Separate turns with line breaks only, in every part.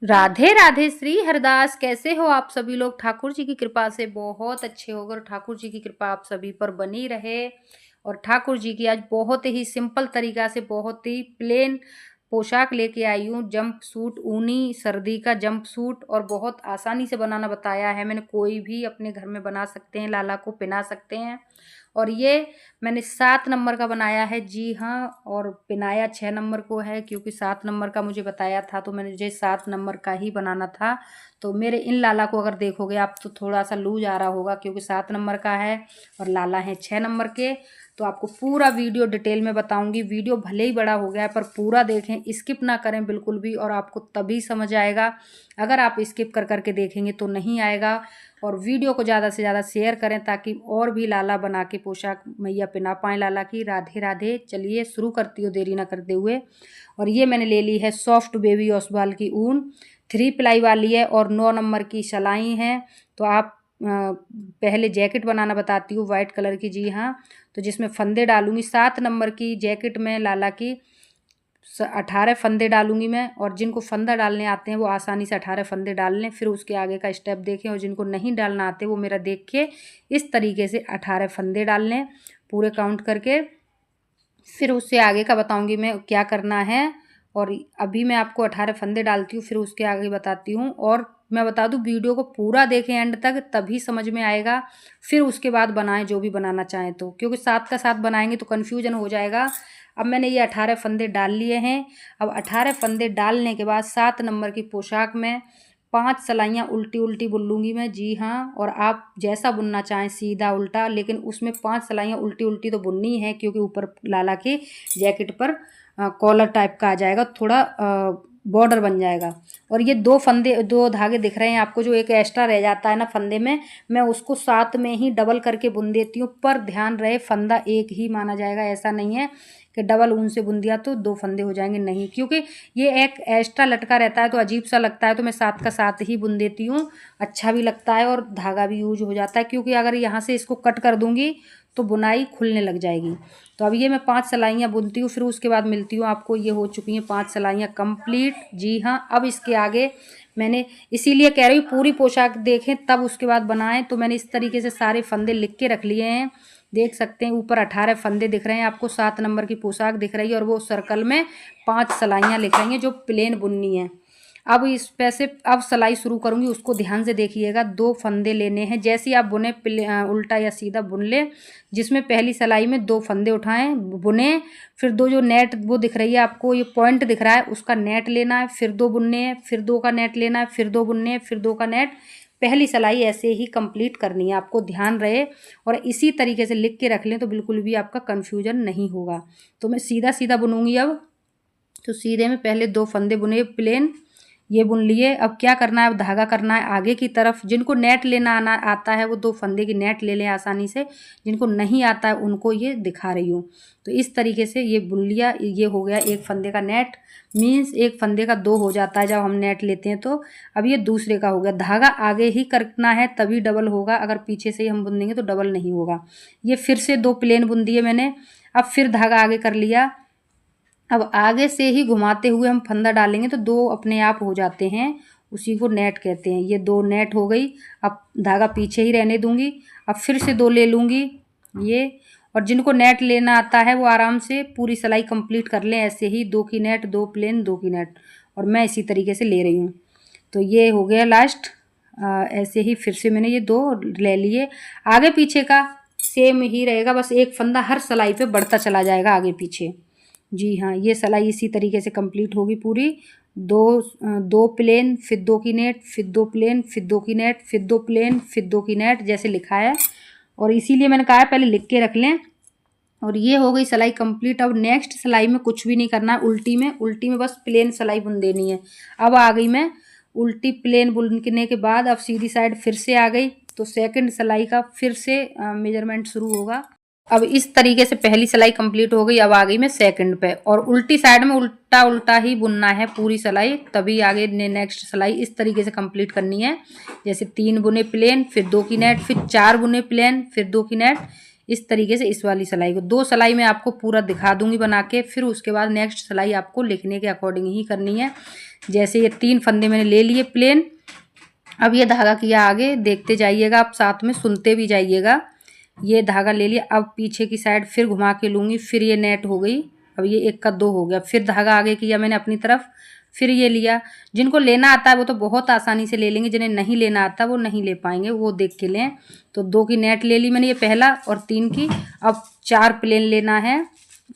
राधे राधे श्री हरदास। कैसे हो आप सभी लोग? ठाकुर जी की कृपा से बहुत अच्छे होकर ठाकुर जी की कृपा आप सभी पर बनी रहे। और ठाकुर जी की आज बहुत ही सिंपल तरीका से बहुत ही प्लेन पोशाक लेके आई हूँ। जंप सूट, ऊनी सर्दी का जंप सूट, और बहुत आसानी से बनाना बताया है मैंने। कोई भी अपने घर में बना सकते हैं, लाला को पहना सकते हैं। और ये मैंने 7 नंबर का बनाया है, जी हाँ। और पिनाया 6 नंबर को है, क्योंकि 7 नंबर का मुझे बताया था तो मुझे 7 नंबर का ही बनाना था। तो मेरे इन लाला को अगर देखोगे आप तो थोड़ा सा लूज आ रहा होगा, क्योंकि 7 नंबर का है और लाला है 6 नंबर के। तो आपको पूरा वीडियो डिटेल में बताऊंगी। वीडियो भले ही बड़ा हो गया है पर पूरा देखें, स्किप ना करें बिल्कुल भी, और आपको तभी समझ आएगा। अगर आप स्किप कर करके देखेंगे तो नहीं आएगा। और वीडियो को ज़्यादा से ज़्यादा शेयर करें ताकि और भी लाला बना के पोशाक मैया पहना पाएँ लाला की। राधे राधे। चलिए शुरू करती हूँ देरी ना करते हुए। और ये मैंने ले ली है सॉफ्ट बेबी ओसवाल की ऊन, 3 प्लाई वाली है और 9 नंबर की सिलाई है। तो आप पहले जैकेट बनाना बताती हूँ वाइट कलर की, जी हाँ। तो जिसमें फंदे डालूंगी 7 नंबर की जैकेट में लाला की 18 फंदे डालूंगी मैं। और जिनको फंदा डालने आते हैं वो आसानी से 18 फंदे डाल लें, फिर उसके आगे का स्टेप देखें। और जिनको नहीं डालना आते वो मेरा देख के इस तरीके से 18 फंदे डाल लें पूरे काउंट करके। फिर उससे आगे का बताऊंगी मैं क्या करना है। और अभी मैं आपको 18 फंदे डालती हूँ, फिर उसके आगे बताती हूँ। और मैं बता दूँ वीडियो को पूरा देखें एंड तक, तभी समझ में आएगा। फिर उसके बाद बनाएं जो भी बनाना चाहें तो, क्योंकि साथ का साथ बनाएंगे तो कन्फ्यूजन हो जाएगा। अब मैंने ये 18 फंदे डाल लिए हैं। अब 18 फंदे डालने के बाद 7 नंबर की पोशाक में 5 सलाइयाँ उल्टी उल्टी बुन लूँगी मैं, जी हाँ। और आप जैसा बुनना चाहें, सीधा उल्टा, लेकिन उसमें 5 सलाइयाँ उल्टी उल्टी तो बुननी है, क्योंकि ऊपर लाला के जैकेट पर कॉलर टाइप का आ जाएगा, थोड़ा बॉर्डर बन जाएगा। और ये 2 धागे दिख रहे हैं आपको, जो एक एक्स्ट्रा रह जाता है ना फंदे में, मैं उसको साथ में ही डबल करके बुन देती हूँ। पर ध्यान रहे फंदा एक ही माना जाएगा, ऐसा नहीं है कि डबल ऊन से बुन दिया तो 2 फंदे हो जाएंगे, नहीं। क्योंकि ये एक एक्स्ट्रा लटका रहता है तो अजीब सा लगता है, तो मैं साथ का साथ ही बुन देती हूँ। अच्छा भी लगता है और धागा भी यूज हो जाता है, क्योंकि अगर यहाँ से इसको कट कर दूंगी तो बुनाई खुलने लग जाएगी। तो अब ये मैं 5 सलाइयाँ बुनती हूँ, फिर उसके बाद मिलती हूँ आपको। ये हो चुकी हैं 5 सलाइयाँ कंप्लीट, जी हाँ। अब इसके आगे मैंने इसीलिए कह रही हूँ पूरी पोशाक देखें तब उसके बाद बनाएं। तो मैंने इस तरीके से सारे फंदे लिख के रख लिए हैं, देख सकते हैं। ऊपर 18 फंदे दिख रहे हैं आपको, 7 नंबर की पोशाक दिख रही है, और वो सर्कल में 5 सलाइयाँ लिख रही हैं जो प्लेन बुननी है। अब इस पे से अब सिलाई शुरू करूँगी, उसको ध्यान से देखिएगा। 2 फंदे लेने हैं, जैसे ही आप बुने उल्टा या सीधा बुन ले। जिसमें पहली सिलाई में 2 फंदे उठाएं, बुने। फिर 2 जो नेट वो दिख रही है आपको, ये पॉइंट दिख रहा है, उसका नेट लेना है, फिर 2 बुनने हैं, फिर 2 का नेट लेना है, फिर 2 बुनने हैं, फिर 2 का नेट। पहली सिलाई ऐसे ही कंप्लीट करनी है, आपको ध्यान रहे। और इसी तरीके से लिख के रख लें तो बिल्कुल भी आपका कन्फ्यूजन नहीं होगा। तो मैं सीधा सीधा बुनूंगी अब। तो सीधे में पहले 2 फंदे बुने प्लेन, ये बुन लिए। अब क्या करना है, अब धागा करना है आगे की तरफ। जिनको नेट लेना आना आता है वो 2 फंदे की नेट ले लें आसानी से, जिनको नहीं आता है उनको ये दिखा रही हूँ। तो इस तरीके से ये बुन लिया। ये हो गया 1 फंदे का नेट, मीन्स 1 फंदे का 2 हो जाता है जब हम नेट लेते हैं। तो अब ये दूसरे का हो गया। धागा आगे ही करना है तभी डबल होगा, अगर पीछे से ही हम बुन देंगे तो डबल नहीं होगा। ये फिर से 2 प्लेन बुन दिए मैंने। अब फिर धागा आगे कर लिया। अब आगे से ही घुमाते हुए हम फंदा डालेंगे तो 2 अपने आप हो जाते हैं, उसी को नेट कहते हैं। ये 2 नेट हो गई। अब धागा पीछे ही रहने दूंगी। अब फिर से 2 ले लूँगी ये। और जिनको नेट लेना आता है वो आराम से पूरी सिलाई कंप्लीट कर लें, ऐसे ही 2 की नेट, 2 प्लेन, 2 की नेट। और मैं इसी तरीके से ले रही हूँ। तो ये हो गया लास्ट। ऐसे ही फिर से मैंने ये 2 ले लिए। आगे पीछे का सेम ही रहेगा, बस एक फंदा हर सिलाई पे बढ़ता चला जाएगा आगे पीछे, जी हाँ। ये सिलाई इसी तरीके से कंप्लीट होगी पूरी। 2 प्लेन, फिर 2 की नेट, फिर 2 प्लेन, फिर 2 की नेट, फिर 2 प्लेन, फिर 2 की नेट, जैसे लिखा है। और इसीलिए मैंने कहा है पहले लिख के रख लें। और ये हो गई सिलाई कंप्लीट। अब नेक्स्ट सिलाई में कुछ भी नहीं करना है, उल्टी में बस प्लेन सिलाई बुन देनी है। अब आ गई मैं उल्टी प्लेन बुनने के बाद अब सीधी साइड फिर से आ गई। तो सेकंड सिलाई का फिर से मेजरमेंट शुरू होगा। अब इस तरीके से पहली सिलाई कंप्लीट हो गई। अब आ गई मैं सेकंड पे, और उल्टी साइड में उल्टा उल्टा ही बुनना है पूरी सिलाई, तभी आगे नेक्स्ट सिलाई इस तरीके से कंप्लीट करनी है। जैसे 3 बुने प्लेन, फिर 2 की नेट, फिर 4 बुने प्लेन, फिर 2 की नेट। इस तरीके से इस वाली सिलाई को 2 सिलाई मैं आपको पूरा दिखा दूंगी बना के। फिर उसके बाद नेक्स्ट सिलाई आपको लिखने के अकॉर्डिंग ही करनी है। जैसे ये 3 फंदे मैंने ले लिए प्लेन। अब ये धागा किया आगे, देखते जाइएगा आप, साथ में सुनते भी जाइएगा। ये धागा ले लिया, अब पीछे की साइड फिर घुमा के लूँगी, फिर ये नेट हो गई। अब ये 1 का 2 हो गया। फिर धागा आगे किया मैंने अपनी तरफ, फिर ये लिया। जिनको लेना आता है वो तो बहुत आसानी से ले लेंगे, जिन्हें नहीं लेना आता वो नहीं ले पाएंगे, वो देख के लें। तो 2 की नेट ले ली मैंने, ये पहला, और 3 की। अब 4 प्लेन लेना है,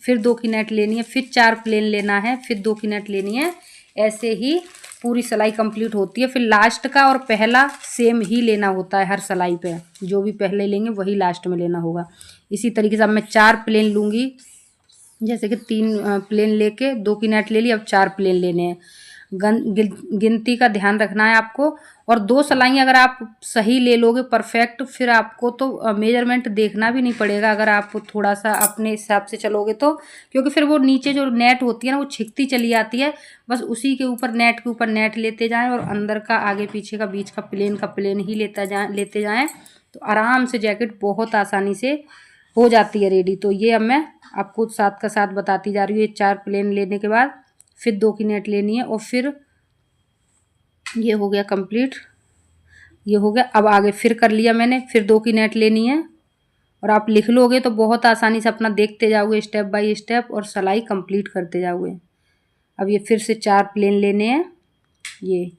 फिर 2 की नेट लेनी है, फिर 4 प्लेन लेना है, फिर 2 की नेट लेनी है। ऐसे ही पूरी सिलाई कंप्लीट होती है। फिर लास्ट का और पहला सेम ही लेना होता है हर सिलाई पे, जो भी पहले लेंगे वही लास्ट में लेना होगा। इसी तरीके से अब मैं 4 प्लेन लूँगी। जैसे कि 3 प्लेन लेके 2 की नेट ले ली, अब 4 प्लेन लेने हैं। गिनती का ध्यान रखना है आपको। और 2 सिलाई अगर आप सही ले लोगे परफेक्ट, फिर आपको तो मेजरमेंट देखना भी नहीं पड़ेगा अगर आप थोड़ा सा अपने हिसाब से चलोगे तो, क्योंकि फिर वो नीचे जो नेट होती है ना वो छिकती चली आती है। बस उसी के ऊपर नेट लेते जाएं और अंदर का, आगे पीछे का, बीच का प्लेन ही लेते जाएं, तो आराम से जैकेट बहुत आसानी से हो जाती है रेडी। तो ये अब मैं आपको साथ का साथ बताती जा रही हूँ। ये 4 प्लेन लेने के बाद फिर 2 की नेट लेनी है, और फिर ये हो गया कंप्लीट, ये हो गया। अब आगे फिर कर लिया मैंने, फिर 2 की नेट लेनी है, और आप लिख लोगे तो बहुत आसानी से अपना देखते जाओगे स्टेप बाय स्टेप और सिलाई कंप्लीट करते जाओगे। अब ये फिर से 4 प्लेन लेने हैं। ये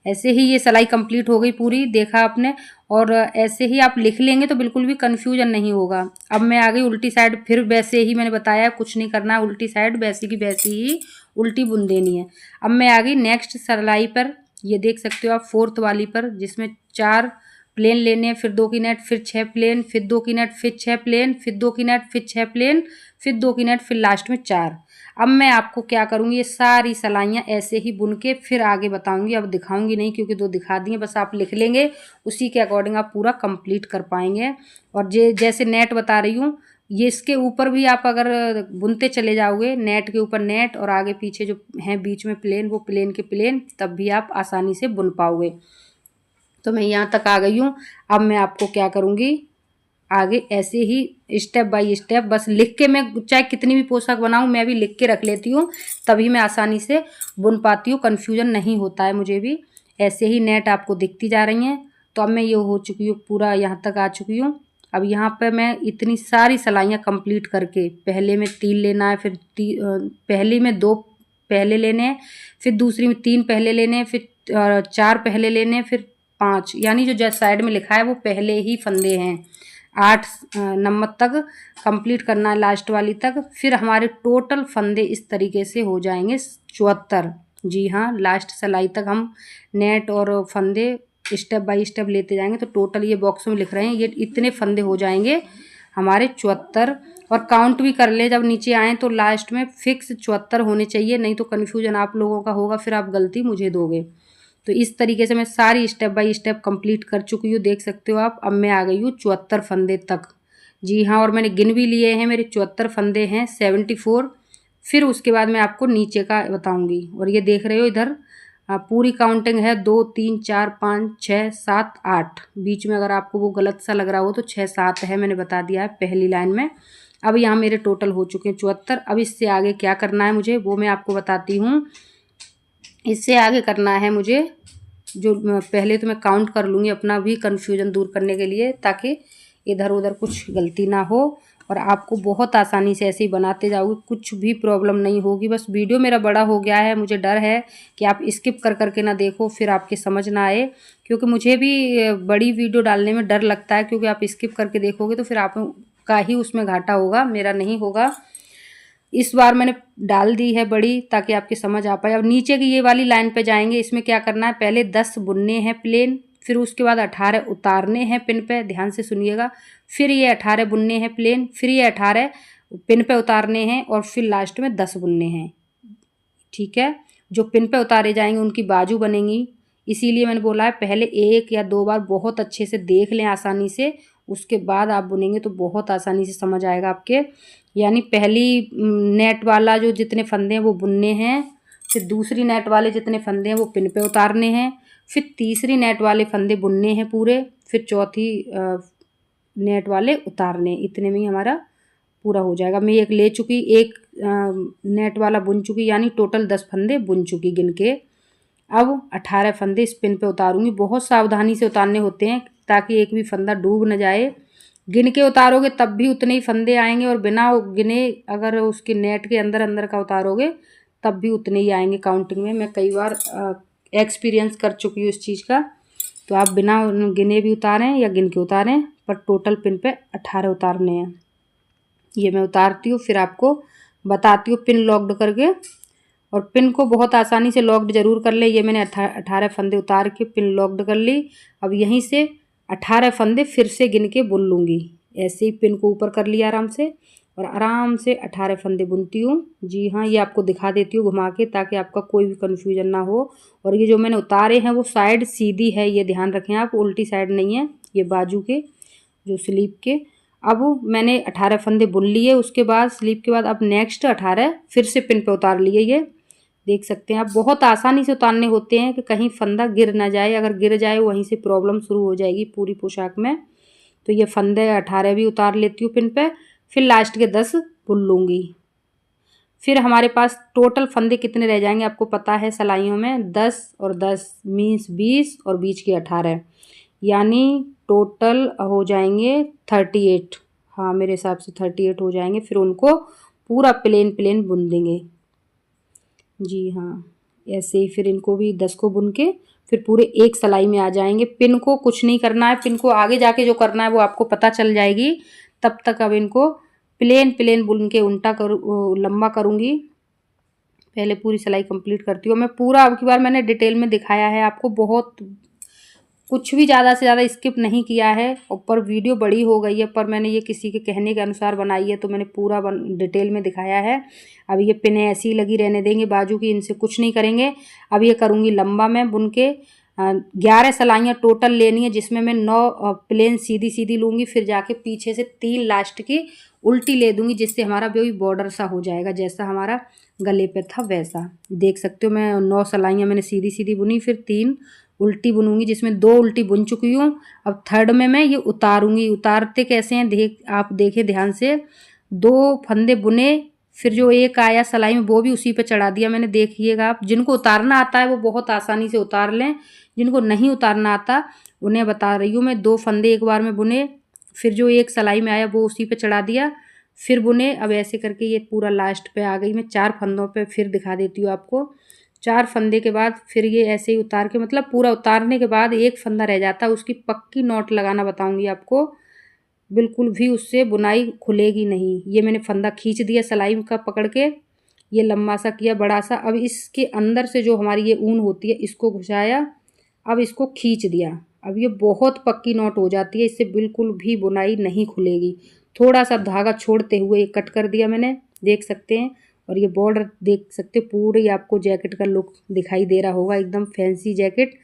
ऐसे ही ये सिलाई कंप्लीट हो गई पूरी, देखा आपने। और ऐसे ही आप लिख लेंगे तो बिल्कुल भी कन्फ्यूजन नहीं होगा। अब मैं आ गई उल्टी साइड, फिर वैसे ही मैंने बताया, कुछ नहीं करना है, उल्टी साइड वैसी की वैसी ही उल्टी बुन देनी है। अब मैं आ गई नेक्स्ट सिलाई पर, ये देख सकते हो आप 4th वाली पर, जिसमें 4 प्लेन लेने हैं, फिर 2 की नेट, फिर 6 प्लेन, फिर 2 की नेट, फिर 6 प्लेन, फिर 2 की नेट, फिर 6 प्लेन, फिर 2 की नेट, फिर लास्ट में 4। अब मैं आपको क्या करूँगी, ये सारी सिलाइयाँ ऐसे ही बुन के फिर आगे बताऊँगी। अब दिखाऊँगी नहीं क्योंकि 2 दिखा दी हैं, बस आप लिख लेंगे, उसी के अकॉर्डिंग आप पूरा कंप्लीट कर पाएंगे। और जैसे नेट बता रही हूँ, ये इसके ऊपर भी आप अगर बुनते चले जाओगे, नेट के ऊपर नेट और आगे पीछे जो हैं बीच में प्लेन, वो प्लेन के प्लेन, तब भी आप आसानी से बुन पाओगे। तो मैं यहाँ तक आ गई हूँ। अब मैं आपको क्या करूँगी, आगे ऐसे ही स्टेप बाय स्टेप, बस लिख के, मैं चाहे कितनी भी पोशाक बनाऊँ मैं भी लिख के रख लेती हूँ, तभी मैं आसानी से बुन पाती हूँ, कन्फ्यूजन नहीं होता है मुझे भी। ऐसे ही नेट आपको दिखती जा रही हैं। तो अब मैं ये हो चुकी हूँ, पूरा यहाँ तक आ चुकी हूँ। अब यहाँ पर मैं इतनी सारी सिलाइयाँ कंप्लीट करके, पहले में 3 लेना है, फिर पहली में 2 पहले लेने हैं, फिर दूसरी में 3 पहले लेने हैं, फिर 4 पहले लेने हैं, फिर 5, यानी जो साइड में लिखा है वो पहले ही फंदे हैं। 8 नंबर तक कंप्लीट करना है, लास्ट वाली तक। फिर हमारे टोटल फंदे इस तरीके से हो जाएंगे 74। जी हाँ, लास्ट सिलाई तक हम नेट और फंदे स्टेप बाय स्टेप लेते जाएंगे, तो टोटल ये बॉक्स में लिख रहे हैं, ये इतने फंदे हो जाएंगे हमारे 74। और काउंट भी कर ले, जब नीचे आएँ तो लास्ट में फिक्स 74 होने चाहिए, नहीं तो कन्फ्यूजन आप लोगों का होगा, फिर आप गलती मुझे दोगे। तो इस तरीके से मैं सारी स्टेप बाय स्टेप कंप्लीट कर चुकी हूँ, देख सकते हो आप। अब मैं आ गई हूँ 74 फंदे तक। जी हाँ, और मैंने गिन भी लिए हैं, मेरे 74 फंदे हैं, 74। फिर उसके बाद मैं आपको नीचे का बताऊँगी। और ये देख रहे हो इधर पूरी काउंटिंग है, 2 3 4 5 6 7 8। बीच में अगर आपको वो गलत सा लग रहा हो तो 6 7 है, मैंने बता दिया है पहली लाइन में। अब यहाँ मेरे टोटल हो चुके हैं 74। अब इससे आगे क्या करना है मुझे, वो मैं आपको बताती हूँ। इससे आगे करना है मुझे, जो पहले तो मैं काउंट कर लूँगी अपना भी कन्फ्यूजन दूर करने के लिए, ताकि इधर उधर कुछ गलती ना हो, और आपको बहुत आसानी से ऐसे ही बनाते जाओगे, कुछ भी प्रॉब्लम नहीं होगी। बस वीडियो मेरा बड़ा हो गया है, मुझे डर है कि आप स्किप कर करके ना देखो, फिर आपके समझ ना आए, क्योंकि मुझे भी बड़ी वीडियो डालने में डर लगता है, क्योंकि आप स्किप करके देखोगे तो फिर आपका ही उसमें घाटा होगा, मेरा नहीं होगा। इस बार मैंने डाल दी है बड़ी, ताकि आपकी समझ आ पाए। अब नीचे की ये वाली लाइन पे जाएंगे, इसमें क्या करना है, पहले 10 बुनने हैं प्लेन, फिर उसके बाद 18 उतारने हैं पिन पे, ध्यान से सुनिएगा। फिर ये 18 बुनने हैं प्लेन, फिर ये 18 पिन पे उतारने हैं, और फिर लास्ट में 10 बुनने हैं। ठीक है, जो पिन पे उतारे जाएंगे उनकी बाजू बनेंगी, इसीलिए मैंने बोला है पहले 1 या 2 बार बहुत अच्छे से देख लें आसानी से, उसके बाद आप बुनेंगे तो बहुत आसानी से समझ आएगा आपके। यानी पहली नेट वाला जो जितने फंदे हैं वो बुनने हैं, फिर दूसरी नेट वाले जितने फंदे हैं वो पिन पे उतारने हैं, फिर तीसरी नेट वाले फंदे बुनने हैं पूरे, फिर चौथी नेट वाले उतारने, इतने में ही हमारा पूरा हो जाएगा। मैं एक ले चुकी, एक नेट वाला बुन चुकी, यानी टोटल 10 फंदे बुन चुकी गिन के। अब 18 फंदे इस पिन पे उतारूंगी। बहुत सावधानी से उतारने होते हैं ताकि एक भी फंदा डूब न जाए। गिन के उतारोगे तब भी उतने ही फंदे आएंगे, और बिना गिने अगर उसके नेट के अंदर अंदर का उतारोगे तब भी उतने ही आएंगे काउंटिंग में। मैं कई बार एक्सपीरियंस कर चुकी हूँ इस चीज़ का। तो आप बिना गिने भी उतारें या गिन के उतारें, पर टोटल पिन पे 18 उतारने हैं। ये मैं उतारती हूँ, फिर आपको बताती हूँ पिन लॉक्ड करके। और पिन को बहुत आसानी से लॉक्ड जरूर कर ले। ये मैंने 18 फंदे उतार के पिन लॉक्ड कर ली। अब यहीं से 18 फंदे फिर से गिन के बुन लूँगी। ऐसे ही पिन को ऊपर कर लिया आराम से, और आराम से 18 फंदे बुनती हूँ। जी हाँ, ये आपको दिखा देती हूँ घुमा के, ताकि आपका कोई भी कन्फ्यूजन ना हो। और ये जो मैंने उतारे हैं वो साइड सीधी है, ये ध्यान रखें आप, उल्टी साइड नहीं है, ये बाजू के जो स्लीप के। अब मैंने 18 फंदे बुन लिए, उसके बाद स्लीप के बाद अब नेक्स्ट 18 फिर से पिन पे उतार लिए। ये देख सकते हैं आप, बहुत आसानी से उतारने होते हैं कि कहीं फंदा गिर ना जाए। अगर गिर जाए वहीं से प्रॉब्लम शुरू हो जाएगी पूरी पोशाक में। तो ये फंदे 18 भी उतार लेती हूँ पिन पे, फिर लास्ट के 10 बुन लूँगी। फिर हमारे पास टोटल फंदे कितने रह जाएंगे आपको पता है सिलाइयों में, 10 और 10 मीन्स 20 और बीच के 18, यानी टोटल हो जाएंगे 38। हाँ, मेरे हिसाब से 38 हो जाएंगे। फिर उनको पूरा प्लेन प्लेन बुन देंगे। जी हाँ, ऐसे ही फिर इनको भी 10 को बुन के फिर पूरे एक सिलाई में आ जाएंगे। पिन को कुछ नहीं करना है, पिन को आगे जाके जो करना है वो आपको पता चल जाएगी। तब तक अब इनको प्लेन प्लेन बुन के उल्टा लंबा करूँगी। पहले पूरी सिलाई कंप्लीट करती हूँ मैं। पूरा अब की बार मैंने डिटेल में दिखाया है आपको, बहुत कुछ भी ज़्यादा से ज़्यादा स्किप नहीं किया है। ऊपर वीडियो बड़ी हो गई है, पर मैंने ये किसी के कहने के अनुसार बनाई है, तो मैंने पूरा डिटेल में दिखाया है। अब ये पिनें ऐसी ही लगी रहने देंगे बाजू की, इनसे कुछ नहीं करेंगे। अब ये करूँगी लंबा मैं बुन के। 11 सिलाइयाँ टोटल लेनी है, जिसमें मैं 9 प्लेन सीधी सीधी लूँगी, फिर जाके पीछे से 3 लास्ट की उल्टी ले दूँगी, जिससे हमारा भी बॉर्डर सा हो जाएगा, जैसा हमारा गले पे था वैसा। देख सकते हो मैं 9 सिलाइयाँ मैंने सीधी सीधी बुनी, फिर 3 उल्टी बुनूंगी, जिसमें 2 उल्टी बुन चुकी हूँ। अब थर्ड में मैं ये उतारूंगी। उतारते कैसे हैं आप देखें ध्यान से। 2 फंदे बुने, फिर जो एक आया सिलाई में वो भी उसी पे चढ़ा दिया मैंने। देखिएगा आप, जिनको उतारना आता है वो बहुत आसानी से उतार लें, जिनको नहीं उतारना आता उन्हें बता रही हूँ मैं। 2 फंदे एक बार में बुने, फिर जो एक सिलाई में आया वो उसी पे चढ़ा दिया, फिर बुने। अब ऐसे करके ये पूरा लास्ट पे आ गई। मैं 4 फंदों पे फिर दिखा देती हूँ आपको। 4 फंदे के बाद फिर ये ऐसे ही उतार के, मतलब पूरा उतारने के बाद एक फंदा रह जाता है, उसकी पक्की नॉट लगाना बताऊंगी आपको। बिल्कुल भी उससे बुनाई खुलेगी नहीं। ये मैंने फंदा खींच दिया सिलाई का पकड़ के, ये लंबा सा किया बड़ा सा। अब इसके अंदर से जो हमारी ये ऊन होती है इसको घुसाया, अब इसको खींच दिया। अब ये बहुत पक्की नॉट हो जाती है, इससे बिल्कुल भी बुनाई नहीं खुलेगी। थोड़ा सा धागा छोड़ते हुए ये कट कर दिया मैंने, देख सकते हैं। और ये बॉर्डर देख सकते हो, पूरी आपको जैकेट का लुक दिखाई दे रहा होगा, एकदम फैंसी जैकेट।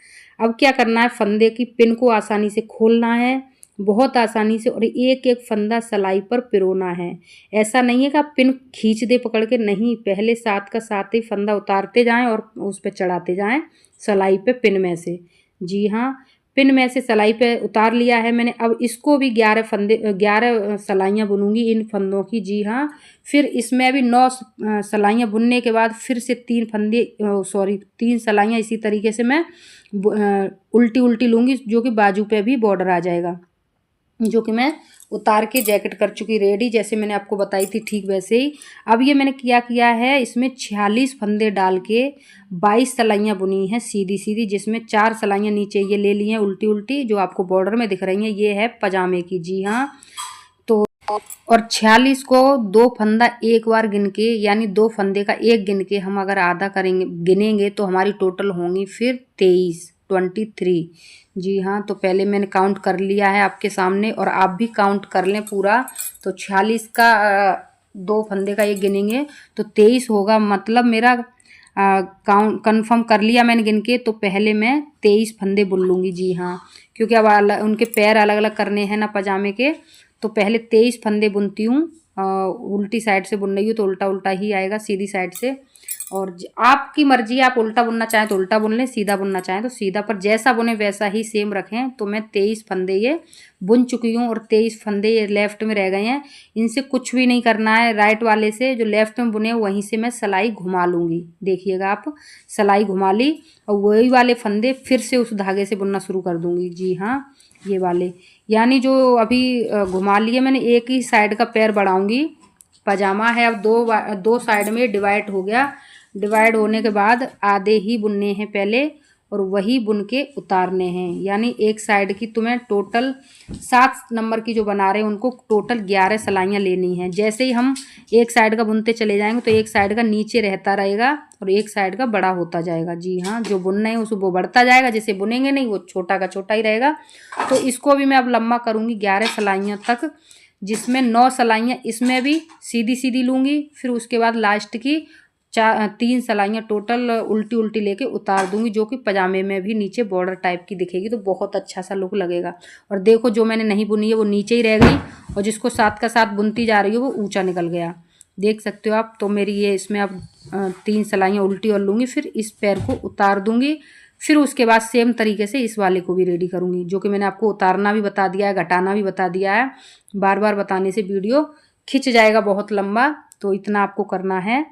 अब क्या करना है, फंदे की पिन को आसानी से खोलना है, बहुत आसानी से, और एक एक फंदा सिलाई पर पिरोना है। ऐसा नहीं है कि आप पिन खींच दे पकड़ के, नहीं, पहले साथ का साथ ही फंदा उतारते जाएं और उस पर चढ़ाते जाएं सिलाई पे पिन में से। जी हाँ, पिन में से सिलाई पे उतार लिया है मैंने। अब इसको भी 11 सिलाइयाँ बुनूंगी इन फंदों की। जी हाँ, फिर इसमें भी 9 सिलाइयाँ बुनने के बाद फिर से 3 सिलाइयाँ इसी तरीके से मैं उल्टी उल्टी लूँगी, जो कि बाजू पे भी बॉर्डर आ जाएगा, जो कि मैं उतार के जैकेट कर चुकी रेडी, जैसे मैंने आपको बताई थी ठीक वैसे ही। अब ये मैंने किया है, इसमें 46 फंदे डाल के 22 सिलाइयाँ बुनी हैं सीधी सीधी, जिसमें 4 सिलाइयाँ नीचे ये ले ली हैं उल्टी उल्टी, जो आपको बॉर्डर में दिख रही हैं। ये है पजामे की। जी हाँ, तो और 46 को 2 फंदा एक बार गिन के, यानी 2 फंदे का एक गिन के हम अगर आधा करेंगे, गिनेंगे, तो हमारी टोटल होंगी फिर 23। जी हाँ, तो पहले मैंने काउंट कर लिया है आपके सामने, और आप भी काउंट कर लें पूरा। तो 46 का 2 फंदे का एक गिनेंगे तो 23 होगा, मतलब मेरा काउंट कन्फर्म कर लिया मैंने गिन के। तो पहले मैं 23 फंदे बुन लूँगी। जी हाँ, क्योंकि अब उनके पैर अलग अलग करने हैं ना पजामे के, तो पहले 23 फंदे बुनती हूँ। उल्टी साइड से बुन रही हूँ तो उल्टा उल्टा ही आएगा सीधी साइड से। और आपकी मर्जी, आप उल्टा बुनना चाहें तो उल्टा बुन लें, सीधा बुनना चाहें तो सीधा, पर जैसा बुने वैसा ही सेम रखें। तो मैं 23 फंदे ये बुन चुकी हूँ और 23 फंदे ये लेफ्ट में रह गए हैं। इनसे कुछ भी नहीं करना है, राइट वाले से जो लेफ्ट में बुने वहीं से मैं सिलाई घुमा लूँगी। देखिएगा आप, सिलाई घुमा ली और वही वाले फंदे फिर से उस धागे से बुनना शुरू कर दूँगी। जी हाँ, ये वाले, यानी जो अभी घुमा लिए मैंने, एक ही साइड का पैर बढ़ाऊँगी। पजामा है, अब दो साइड में डिवाइड हो गया। डिवाइड होने के बाद आधे ही बुनने हैं पहले और वही बुन के उतारने हैं। यानी एक साइड की तुम्हें टोटल 7 नंबर की जो बना रहे हैं उनको टोटल 11 सिलाइयाँ लेनी हैं। जैसे ही हम एक साइड का बुनते चले जाएंगे तो एक साइड का नीचे रहता रहेगा और एक साइड का बड़ा होता जाएगा। जी हाँ, जो बुनना है उसको वो बढ़ता जाएगा, जैसे बुनेंगे नहीं वो छोटा का छोटा ही रहेगा। तो इसको भी मैं अब लंबा करूँगी 11 सिलाइयों तक, जिसमें 9 सिलाइयाँ इसमें भी सीधी सीधी लूँगी। फिर उसके बाद लास्ट की 3 सिलाइयाँ टोटल उल्टी उल्टी लेके उतार दूंगी, जो कि पजामे में भी नीचे बॉर्डर टाइप की दिखेगी, तो बहुत अच्छा सा लुक लगेगा। और देखो जो मैंने नहीं बुनी है वो नीचे ही रह गई और जिसको साथ का साथ बुनती जा रही हो वो ऊंचा निकल गया, देख सकते हो आप। तो मेरी ये इसमें अब 3 सिलाइयाँ उल्टी और लूँगी, फिर इस पैर को उतार दूंगी। फिर उसके बाद सेम तरीके से इस वाले को भी रेडी करूँगी, जो कि मैंने आपको उतारना भी बता दिया है, घटाना भी बता दिया है। बार बार बताने से वीडियो खिंच जाएगा बहुत लंबा, तो इतना आपको करना है।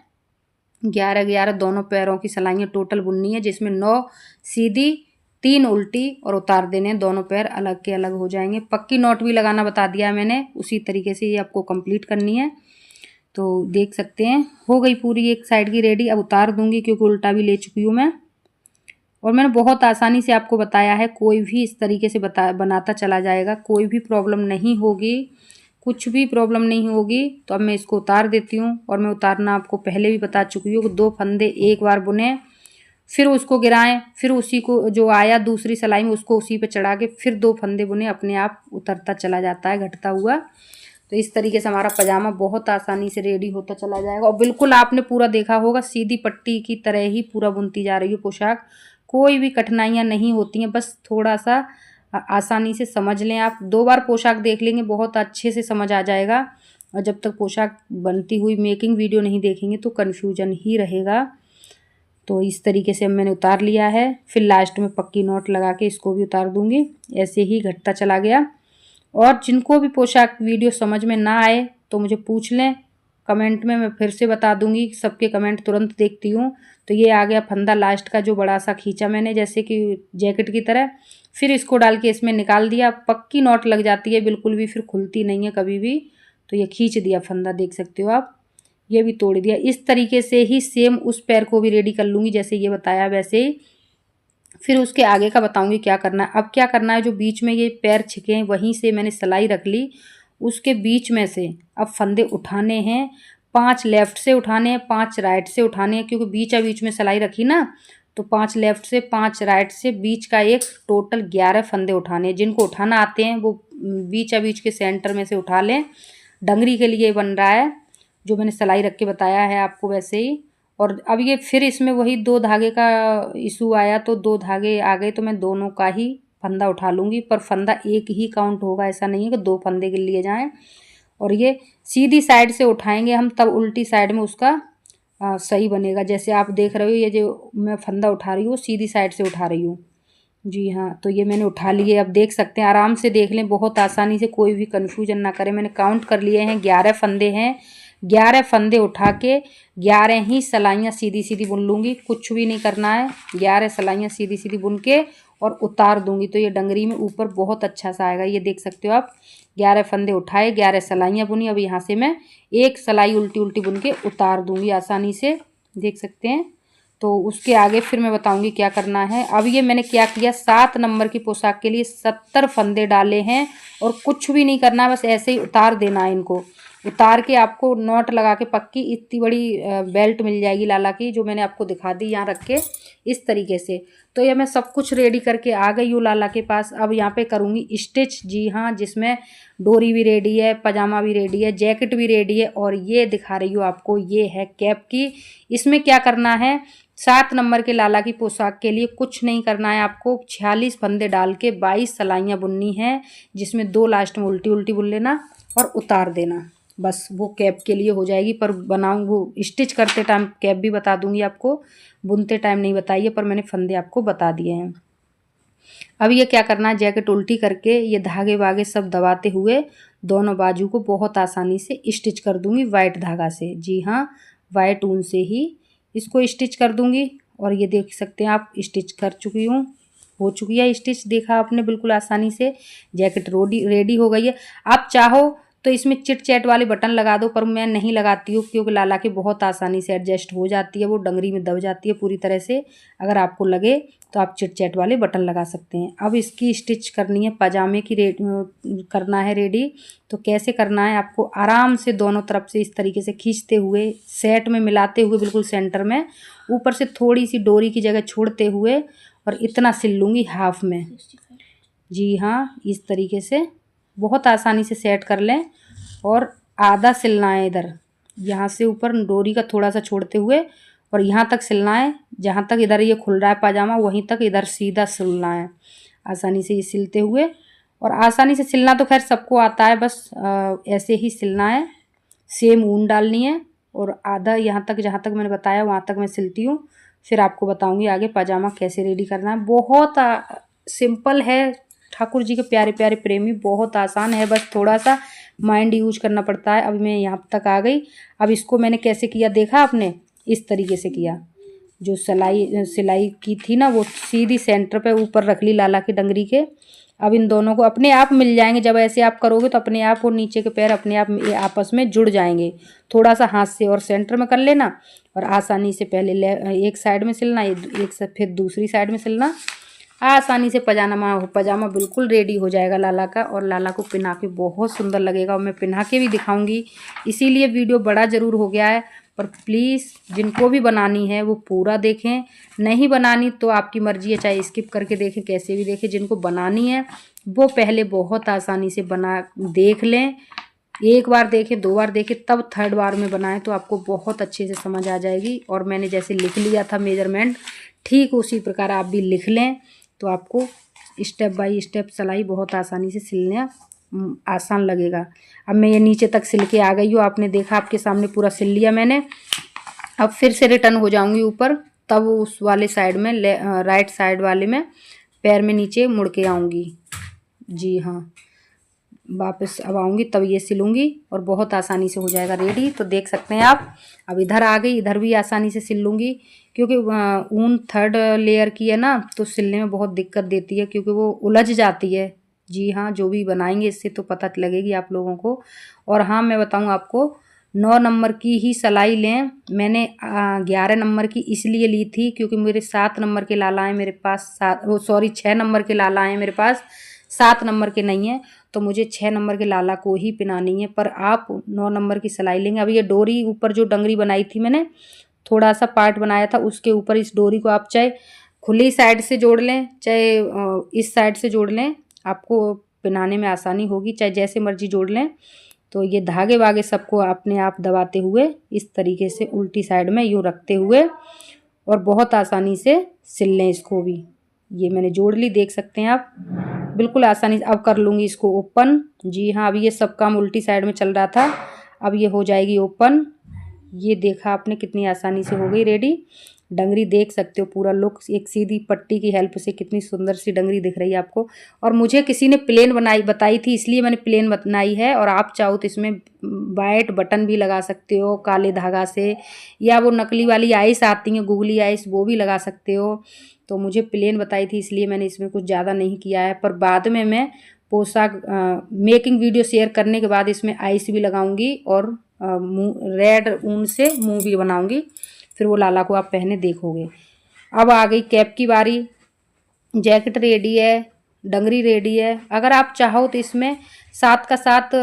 11-11 दोनों पैरों की सिलाइयाँ टोटल बुननी है, जिसमें 9 सीधी 3 उल्टी और उतार देने, दोनों पैर अलग के अलग हो जाएंगे। पक्की नॉट भी लगाना बता दिया है मैंने, उसी तरीके से ये आपको कंप्लीट करनी है। तो देख सकते हैं हो गई पूरी एक साइड की रेडी। अब उतार दूंगी क्योंकि उल्टा भी ले चुकी हूँ मैं, और मैंने बहुत आसानी से आपको बताया है। कोई भी इस तरीके से बनाता चला जाएगा, कोई भी प्रॉब्लम नहीं होगी, कुछ भी प्रॉब्लम नहीं होगी। तो अब मैं इसको उतार देती हूँ, और मैं उतारना आपको पहले भी बता चुकी हूँ कि 2 फंदे एक बार बुने, फिर उसको गिराएं, फिर उसी को जो आया दूसरी सिलाई में उसको उसी पे चढ़ा के फिर 2 फंदे बुने, अपने आप उतरता चला जाता है घटता हुआ। तो इस तरीके से हमारा पजामा बहुत आसानी से रेडी होता चला जाएगा। और बिल्कुल आपने पूरा देखा होगा, सीधी पट्टी की तरह ही पूरा बुनती जा रही है पोशाक, कोई भी कठिनाइयाँ नहीं होती हैं। बस थोड़ा सा आसानी से समझ लें आप, 2 बार पोशाक देख लेंगे बहुत अच्छे से समझ आ जाएगा। और जब तक पोशाक बनती हुई मेकिंग वीडियो नहीं देखेंगे तो कन्फ्यूजन ही रहेगा। तो इस तरीके से मैंने उतार लिया है, फिर लास्ट में पक्की नॉट लगा के इसको भी उतार दूंगी। ऐसे ही घटता चला गया। और जिनको भी पोशाक वीडियो समझ में ना आए तो मुझे पूछ लें कमेंट में, मैं फिर से बता दूंगी, सबके कमेंट तुरंत देखती हूँ। तो ये आ गया फंदा लास्ट का जो बड़ा सा खींचा मैंने जैसे कि जैकेट की तरह, फिर इसको डाल के इसमें निकाल दिया। पक्की नॉट लग जाती है बिल्कुल भी, फिर खुलती नहीं है कभी भी। तो ये खींच दिया फंदा, देख सकते हो आप, ये भी तोड़ दिया। इस तरीके से ही सेम उस पैर को भी रेडी कर लूँगी जैसे ये बताया वैसे ही। फिर उसके आगे का बताऊंगी क्या करना है। अब क्या करना है, जो बीच में ये पैर छिके हैं वहीं से मैंने सिलाई रख ली, उसके बीच में से अब फंदे उठाने हैं। 5 लेफ्ट से उठाने हैं, 5 राइट से उठाने हैं, क्योंकि बीच में सिलाई रखी ना, तो 5 लेफ्ट से 5 राइट से बीच का एक टोटल 11 फंदे उठाने हैं। जिनको उठाना आते हैं वो बीच के सेंटर में से उठा लें। डंगरी के लिए बन रहा है, जो मैंने सिलाई रख के बताया है आपको वैसे ही। और अब ये फिर इसमें वही 2 धागे का इशू आया, तो 2 धागे आ गए, तो मैं दोनों का ही फंदा उठा लूँगी। पर फंदा एक ही काउंट होगा, ऐसा नहीं है कि 2 फंदे के लिए जाएं। और ये सीधी साइड से उठाएंगे हम, तब उल्टी साइड में उसका सही बनेगा। जैसे आप देख रहे हो ये जो मैं फंदा उठा रही हूँ सीधी साइड से उठा रही हूँ। जी हाँ, तो ये मैंने उठा लिए, अब देख सकते हैं, आराम से देख लें, बहुत आसानी से, कोई भी कन्फ्यूजन ना करें। मैंने काउंट कर लिए हैं, 11 फंदे हैं। 11 फंदे उठा के 11 ही सिलाइयाँ सीधी सीधी बुन लूँगी, कुछ भी नहीं करना है। 11 सिलाइयाँ सीधी सीधी बुन के और उतार दूँगी, तो ये डंगरी में ऊपर बहुत अच्छा सा आएगा। ये देख सकते हो आप, 11 फंदे उठाए, 11 सिलाइयाँ बुनी। अब यहाँ से मैं एक सिलाई उल्टी उल्टी बुन के उतार दूँगी आसानी से, देख सकते हैं। तो उसके आगे फिर मैं बताऊंगी क्या करना है। अब ये मैंने क्या किया, 7 नंबर की पोशाक के लिए 70 फंदे डाले हैं और कुछ भी नहीं करना, बस ऐसे ही उतार देना है। इनको उतार के आपको नॉट लगा के पक्की इतनी बड़ी बेल्ट मिल जाएगी लाला की, जो मैंने आपको दिखा दी यहाँ रख के इस तरीके से। तो ये मैं सब कुछ रेडी करके आ गई हूँ लाला के पास। अब यहाँ पे करूँगी स्टिच। जी हाँ, जिसमें डोरी भी रेडी है, पजामा भी रेडी है, जैकेट भी रेडी है, और ये दिखा रही हूँ आपको, ये है कैप की। इसमें क्या करना है, 7 नंबर के लाला की पोशाक के लिए कुछ नहीं करना है आपको। 46 फंदे डाल के 22 सिलाइयाँ बुननी है, जिसमें 2 लास्ट में उल्टी उल्टी बुन लेना और उतार देना। बस वो कैप के लिए हो जाएगी। पर बनाऊँ वो स्टिच करते टाइम कैप भी बता दूँगी आपको, बुनते टाइम नहीं बताई है, पर मैंने फंदे आपको बता दिए हैं। अब ये क्या करना है, जैकेट उल्टी करके ये धागे वागे सब दबाते हुए दोनों बाजू को बहुत आसानी से स्टिच कर दूंगी वाइट धागा से। जी हाँ, वाइट ऊन से ही इसको स्टिच कर दूंगी। और ये देख सकते हैं आप, स्टिच कर चुकी हूँ, हो चुकी है स्टिच, देखा आपने बिल्कुल आसानी से। जैकेट रेडी हो गई है। आप चाहो तो इसमें चिट चैट वाले बटन लगा दो, पर मैं नहीं लगाती हूँ क्योंकि लाला के बहुत आसानी से एडजस्ट हो जाती है, वो डंगरी में दब जाती है पूरी तरह से। अगर आपको लगे तो आप चिट चैट वाले बटन लगा सकते हैं। अब इसकी स्टिच करनी है, पजामे की करना है रेडी। तो कैसे करना है, आपको आराम से दोनों तरफ से इस तरीके से खींचते हुए सेट में मिलाते हुए बिल्कुल सेंटर में, ऊपर से थोड़ी सी डोरी की जगह छोड़ते हुए और इतना सिल लूँगी हाफ में। जी हाँ, इस तरीके से बहुत आसानी से सेट कर लें। और आधा सिलना है इधर, यहाँ से ऊपर डोरी का थोड़ा सा छोड़ते हुए और यहाँ तक सिलना है, जहाँ तक इधर ये खुल रहा है पाजामा वहीं तक इधर सीधा सिलना है आसानी से ये सिलते हुए। और आसानी से सिलना तो खैर सबको आता है, बस ऐसे ही सिलना है। सेम ऊन डालनी है और आधा यहाँ तक, जहाँ तक मैंने बताया वहाँ तक मैं सिलती हूँ। फिर आपको बताऊँगी आगे पजामा कैसे रेडी करना है। बहुत सिंपल है, ठाकुर जी के प्यारे प्यारे प्रेमी, बहुत आसान है, बस थोड़ा सा माइंड यूज करना पड़ता है। अभी मैं यहाँ तक आ गई। अब इसको मैंने कैसे किया देखा आपने, इस तरीके से किया। जो सिलाई की थी ना वो सीधी सेंटर पे ऊपर रख ली लाला की डंगरी के। अब इन दोनों को अपने आप मिल जाएंगे, जब ऐसे आप करोगे तो अपने आप वो नीचे के पैर अपने आप आपस में जुड़ जाएंगे। थोड़ा सा हाथ से और सेंटर में कर लेना और आसानी से पहले एक साइड में सिलना, एक से फिर दूसरी साइड में सिलना। आसानी से पजामा बिल्कुल रेडी हो जाएगा लाला का। और लाला को पहना के बहुत सुंदर लगेगा और मैं पहना के भी दिखाऊंगी। इसीलिए वीडियो बड़ा ज़रूर हो गया है, पर प्लीज़ जिनको भी बनानी है वो पूरा देखें। नहीं बनानी तो आपकी मर्ज़ी है, चाहे स्किप करके देखें, कैसे भी देखें। जिनको बनानी है वो पहले बहुत आसानी से बना देख लें, एक बार देखें, दो बार देखें, तब थर्ड बार में बनाएं तो आपको बहुत अच्छे से समझ आ जाएगी। और मैंने जैसे लिख लिया था मेजरमेंट, ठीक उसी प्रकार आप भी लिख लें तो आपको स्टेप बाय स्टेप सिलाई बहुत आसानी से सिलना आसान लगेगा। अब मैं ये नीचे तक सिल के आ गई हूँ, आपने देखा, आपके सामने पूरा सिल लिया मैंने। अब फिर से रिटर्न हो जाऊंगी ऊपर, तब उस वाले साइड में राइट साइड वाले में पैर में नीचे मुड़ के आऊँगी। जी हाँ, वापस अब आऊँगी तब ये सिलूँगी और बहुत आसानी से हो जाएगा रेडी। तो देख सकते हैं आप, अब इधर आ गई, इधर भी आसानी से सिल लूँगी क्योंकि ऊन थर्ड लेयर की है ना, तो सिलने में बहुत दिक्कत देती है क्योंकि वो उलझ जाती है। जी हाँ, जो भी बनाएंगे इससे तो पता लगेगी आप लोगों को। और हाँ, मैं बताऊँ आपको, 9 नंबर की ही सिलाई लें। मैंने 11 नंबर की इसलिए ली थी क्योंकि मेरे 7 नंबर के लाला हैं मेरे पास, 6 नंबर के लाला हैं मेरे पास, 7 नंबर के नहीं है। तो मुझे 6 नंबर के लाला को ही पहनानी है, पर आप 9 नंबर की सिलाई लेंगे। अब ये डोरी ऊपर जो डंगरी बनाई थी मैंने, थोड़ा सा पार्ट बनाया था, उसके ऊपर इस डोरी को आप चाहे खुली साइड से जोड़ लें, चाहे इस साइड से जोड़ लें, आपको पहनाने में आसानी होगी, चाहे जैसे मर्जी जोड़ लें। तो ये धागे वागे सबको अपने आप दबाते हुए इस तरीके से उल्टी साइड में यूँ रखते हुए और बहुत आसानी से सिल लें इसको भी। ये मैंने जोड़ ली, देख सकते हैं आप, बिल्कुल आसानी से। अब कर लूँगी इसको ओपन। जी हाँ, अभी ये सब काम उल्टी साइड में चल रहा था, अब ये हो जाएगी ओपन। ये देखा आपने कितनी आसानी से हो गई रेडी। डंगरी देख सकते हो, पूरा लुक एक सीधी पट्टी की हेल्प से कितनी सुंदर सी डंगरी दिख रही है आपको। और मुझे किसी ने प्लेन बताई थी, इसलिए मैंने प्लेन बनाई है। और आप चाहो तो इसमें वाइट बटन भी लगा सकते हो काले धागा से, या वो नकली वाली आइस आती हैं, गूगली आइस, वो भी लगा सकते हो। तो मुझे प्लेन बताई थी इसलिए मैंने इसमें कुछ ज़्यादा नहीं किया है। पर बाद में मैं पोशाक मेकिंग वीडियो शेयर करने के बाद इसमें आइस भी लगाऊंगी और रेड ऊन से मुंह भी बनाऊंगी, फिर वो लाला को आप पहने देखोगे। अब आ गई कैप की बारी। जैकेट रेडी है, डंगरी रेडी है। अगर आप चाहो तो इसमें 7 का 7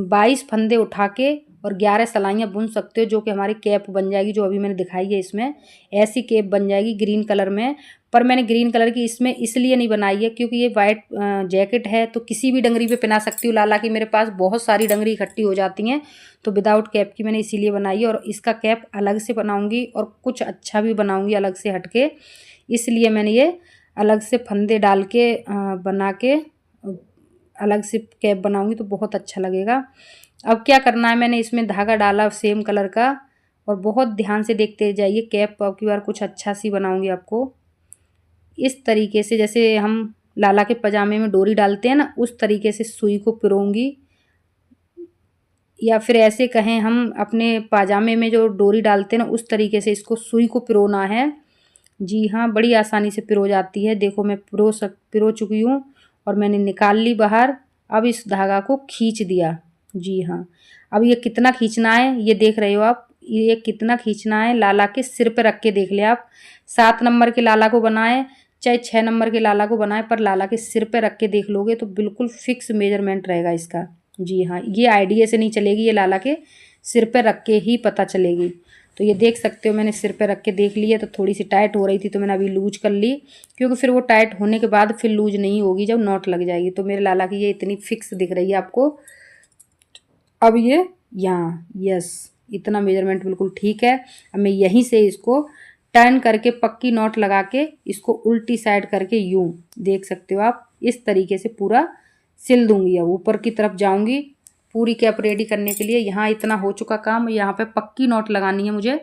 22 फंदे उठा के और 11 सलाइयाँ बुन सकते हो, जो कि हमारी कैप बन जाएगी, जो अभी मैंने दिखाई है। इसमें ऐसी कैप बन जाएगी ग्रीन कलर में। पर मैंने ग्रीन कलर की इसमें इसलिए नहीं बनाई है क्योंकि ये वाइट जैकेट है, तो किसी भी डंगरी पे पहना सकती हूँ। लाला की मेरे पास बहुत सारी डंगरी इकट्ठी हो जाती हैं, तो विदाउट कैप की मैंने इसीलिए बनाई है। और इसका कैप अलग से बनाऊँगी और कुछ अच्छा भी बनाऊँगी अलग से हटके, इसलिए मैंने ये अलग से फंदे डाल के बना के अलग से कैप बनाऊँगी तो बहुत अच्छा लगेगा। अब क्या करना है, मैंने इसमें धागा डाला सेम कलर का, और बहुत ध्यान से देखते जाइए। कैप अब की बार कुछ अच्छा सी बनाऊंगी आपको। इस तरीके से जैसे हम लाला के पजामे में डोरी डालते हैं ना, उस तरीके से सुई को पिरोऊंगी, या फिर ऐसे कहें हम अपने पाजामे में जो डोरी डालते हैं ना, उस तरीके से इसको सुई को पिरोना है। जी हाँ, बड़ी आसानी से पिरो जाती है। देखो मैं पिरो चुकी हूँ और मैंने निकाल ली बाहर। अब इस धागा को खींच दिया। जी हाँ, अब ये कितना खींचना है ये देख रहे हो आप, ये कितना खींचना है। लाला के सिर पे रख के देख ले आप। 7 नंबर के लाला को बनाए चाहे 6 नंबर के लाला को बनाए, पर लाला के सिर पे रख के देख लोगे तो बिल्कुल फिक्स मेजरमेंट रहेगा इसका। जी हाँ, ये आइडिया से नहीं चलेगी, ये लाला के सिर पे रख के ही पता चलेगी। तो ये देख सकते हो मैंने सिर पे रख के देख ली है। तो थोड़ी सी टाइट हो रही थी तो मैंने अभी लूज कर ली, क्योंकि फिर वो टाइट होने के बाद फिर लूज नहीं होगी जब नॉट लग जाएगी। तो मेरे लाला की ये इतनी फिक्स दिख रही है आपको। अब ये यहाँ, यस, इतना मेजरमेंट बिल्कुल ठीक है। अब मैं यहीं से इसको टर्न करके पक्की नॉट लगा के इसको उल्टी साइड करके यूं, देख सकते हो आप, इस तरीके से पूरा सिल दूंगी। अब ऊपर की तरफ जाऊंगी पूरी कैप रेडी करने के लिए। यहाँ इतना हो चुका काम, यहाँ पे पक्की नॉट लगानी है मुझे।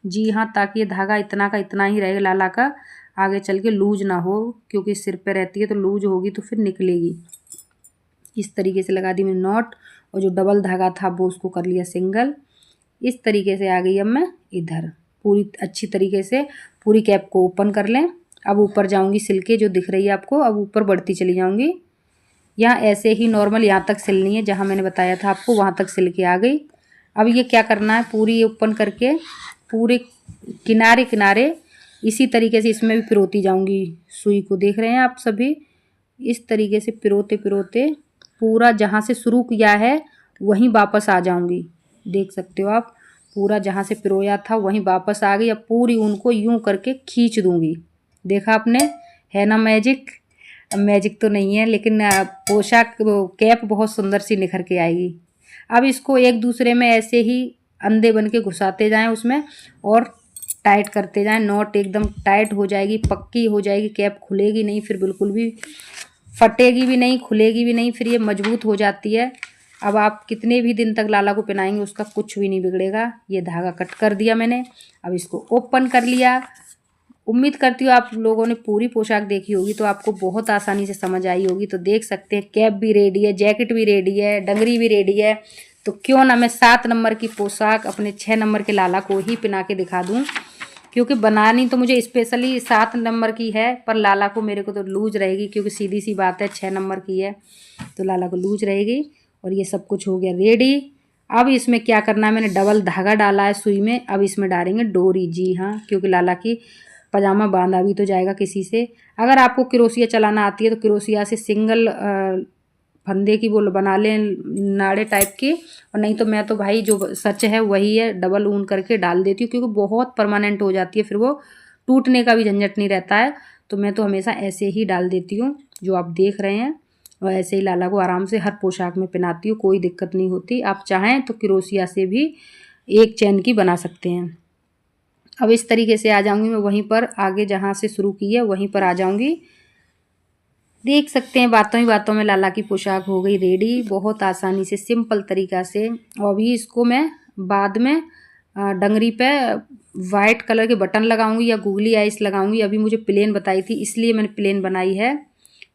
जी हाँ, ताकि ये धागा इतना का इतना ही रहेगा लाला का, आगे चल के लूज ना हो, क्योंकि सिर पे रहती है तो लूज होगी तो फिर निकलेगी। इस तरीके से लगा दी मैंने नॉट, और जो डबल धागा था वो उसको कर लिया सिंगल। इस तरीके से आ गई अब मैं इधर पूरी अच्छी तरीके से। पूरी कैप को ओपन कर लें। अब ऊपर जाऊंगी सिल के, जो दिख रही है आपको, अब ऊपर बढ़ती चली जाऊंगी। यहाँ ऐसे ही नॉर्मल यहाँ तक सिलनी है, जहाँ मैंने बताया था आपको वहाँ तक सिल के आ गई। अब ये क्या करना है, पूरी ओपन करके पूरे किनारे किनारे इसी तरीके से इसमें भी पिरोती जाऊंगी सुई को। देख रहे हैं आप सभी, इस तरीके से पिरोते पिरोते पूरा जहाँ से शुरू किया है वहीं वापस आ जाऊंगी। देख सकते हो आप, पूरा जहाँ से पिरोया था वहीं वापस आ गई। अब पूरी उनको यूं करके खींच दूंगी। देखा आपने, है ना मैजिक। मैजिक तो नहीं है, लेकिन पोशाक कैप बहुत सुंदर सी निखर के आएगी। अब इसको एक दूसरे में ऐसे ही अंधे बन के घुसाते जाएं उसमें, और टाइट करते जाएं। नॉट एकदम टाइट हो जाएगी, पक्की हो जाएगी, कैप खुलेगी नहीं, फिर बिल्कुल भी फटेगी भी नहीं, खुलेगी भी नहीं, फिर ये मजबूत हो जाती है। अब आप कितने भी दिन तक लाला को पहनाएंगे उसका कुछ भी नहीं बिगड़ेगा। ये धागा कट कर दिया मैंने, अब इसको ओपन कर लिया। उम्मीद करती हूँ आप लोगों ने पूरी पोशाक देखी होगी तो आपको बहुत आसानी से समझ आई होगी। तो देख सकते हैं कैप भी रेडी है, जैकेट भी रेडी है, डंगरी भी रेडी है। तो क्यों ना मैं 7 नंबर की पोशाक अपने 6 नंबर के लाला को ही पहना के दिखा दूँ, क्योंकि बनानी तो मुझे स्पेशली 7 नंबर की है, पर लाला को मेरे को तो लूज रहेगी, क्योंकि सीधी सी बात है 6 नंबर की है तो लाला को लूज रहेगी। और ये सब कुछ हो गया रेडी। अब इसमें क्या करना है, मैंने डबल धागा डाला है सुई में, अब इसमें डालेंगे डोरी। जी हाँ, क्योंकि लाला की पजामा बांधा भी तो जाएगा किसी से। अगर आपको क्रोशिया चलाना आती है तो क्रोशिया से सिंगल फंदे की वो बना लें, नाड़े टाइप की। और नहीं तो मैं तो भाई जो सच है वही है, डबल ऊन करके डाल देती हूँ, क्योंकि बहुत परमानेंट हो जाती है, फिर वो टूटने का भी झंझट नहीं रहता है। तो मैं तो हमेशा ऐसे ही डाल देती हूँ जो आप देख रहे हैं, और ऐसे ही लाला को आराम से हर पोशाक में पहनाती हूँ, कोई दिक्कत नहीं होती। आप चाहें तो क्रोशिया से भी एक चैन की बना सकते हैं। अब इस तरीके से आ जाऊंगी मैं वहीं पर, आगे जहाँ से शुरू की है वहीं पर आ जाऊंगी। देख सकते हैं बातों ही बातों में लाला की पोशाक हो गई रेडी, बहुत आसानी से सिंपल तरीका से। और अभी इसको मैं बाद में डंगरी पे वाइट कलर के बटन लगाऊंगी या गूगली आइस लगाऊंगी। अभी मुझे प्लेन बताई थी इसलिए मैंने प्लेन बनाई है।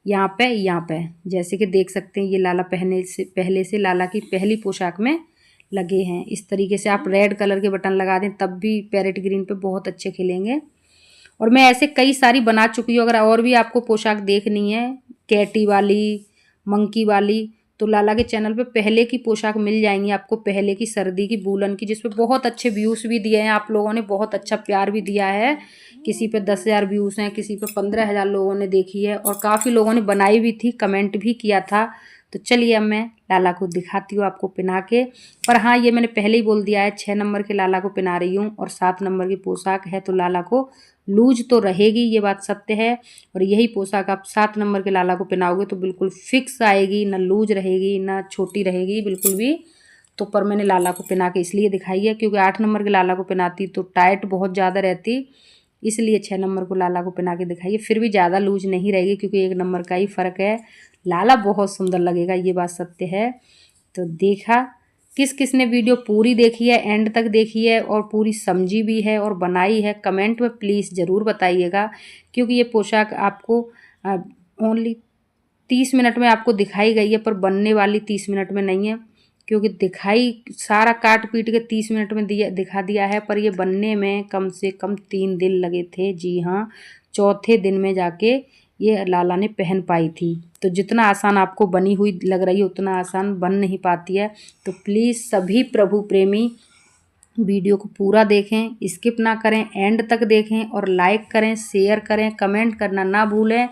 यहाँ पे जैसे कि देख सकते हैं ये लाला पहले से लाला की पहली पोशाक में लगे हैं। इस तरीके से आप रेड कलर के बटन लगा दें तब भी पैरेट ग्रीन पे बहुत अच्छे खिलेंगे। और मैं ऐसे कई सारी बना चुकी हूँ। अगर और भी आपको पोशाक देखनी है, कैटी वाली, मंकी वाली, तो लाला के चैनल पे पहले की पोशाक मिल जाएंगी आपको, पहले की सर्दी की वूलन की, जिसपे बहुत अच्छे व्यूज़ भी दिए हैं आप लोगों ने, बहुत अच्छा प्यार भी दिया है। किसी पे 10,000 व्यूज़ हैं, किसी पे 15,000 लोगों ने देखी है, और काफ़ी लोगों ने बनाई भी थी, कमेंट भी किया था। तो चलिए अब मैं लाला को दिखाती हूँ आपको पहना के। पर हाँ, ये मैंने पहले ही बोल दिया है 6 नंबर के लाला को पहना रही हूँ, और 7 नंबर की पोशाक है तो लाला को लूज तो रहेगी, ये बात सत्य है। और यही पोशाक आप 7 नंबर के लाला को पहनाओगे तो बिल्कुल फिक्स आएगी, ना लूज रहेगी ना छोटी रहेगी बिल्कुल भी। तो पर मैंने लाला को पहना के इसलिए दिखाई है क्योंकि 8 नंबर के लाला को पहनाती तो टाइट बहुत ज़्यादा रहती, इसलिए 6 नंबर को लाला को पहना के दिखाइए। फिर भी ज़्यादा लूज नहीं रहेगी क्योंकि 1 नंबर का ही फ़र्क है। लाला बहुत सुंदर लगेगा, ये बात सत्य है। तो देखा, किस किस ने वीडियो पूरी देखी है, एंड तक देखी है और पूरी समझी भी है और बनाई है, कमेंट में प्लीज़ ज़रूर बताइएगा। क्योंकि ये पोशाक आपको ओनली 30 मिनट में आपको दिखाई गई है, पर बनने वाली 30 मिनट में नहीं है। क्योंकि दिखाई सारा काट पीट के 30 मिनट में दिखा दिया है, पर ये बनने में कम से कम 3 दिन लगे थे। जी हाँ, चौथे दिन में जाके ये लाला ने पहन पाई थी। तो जितना आसान आपको बनी हुई लग रही है उतना आसान बन नहीं पाती है। तो प्लीज़ सभी प्रभु प्रेमी वीडियो को पूरा देखें, स्किप ना करें, एंड तक देखें और लाइक करें, शेयर करें, कमेंट करना ना भूलें,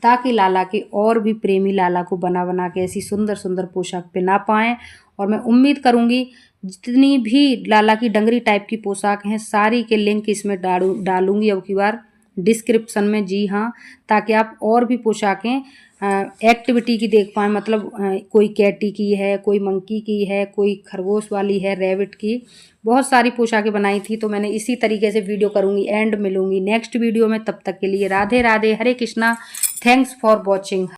ताकि लाला के और भी प्रेमी लाला को बना बना के ऐसी सुंदर सुंदर पोशाक पहना पाएँ। और मैं उम्मीद करूँगी जितनी भी लाला की डंगरी टाइप की पोशाक हैं सारी के लिंक इसमें डालूँगी अब की बार डिस्क्रिप्शन में। जी हाँ, ताकि आप और भी पोशाकें एक्टिविटी की देख पाएँ। मतलब कोई कैटी की है, कोई मंकी की है, कोई खरगोश वाली है, रैबिट की, बहुत सारी पोशाकें बनाई थी। तो मैंने इसी तरीके से वीडियो करूँगी। एंड मिलूँगी नेक्स्ट वीडियो में, तब तक के लिए राधे राधे, हरे कृष्णा, थैंक्स फॉर वॉचिंग।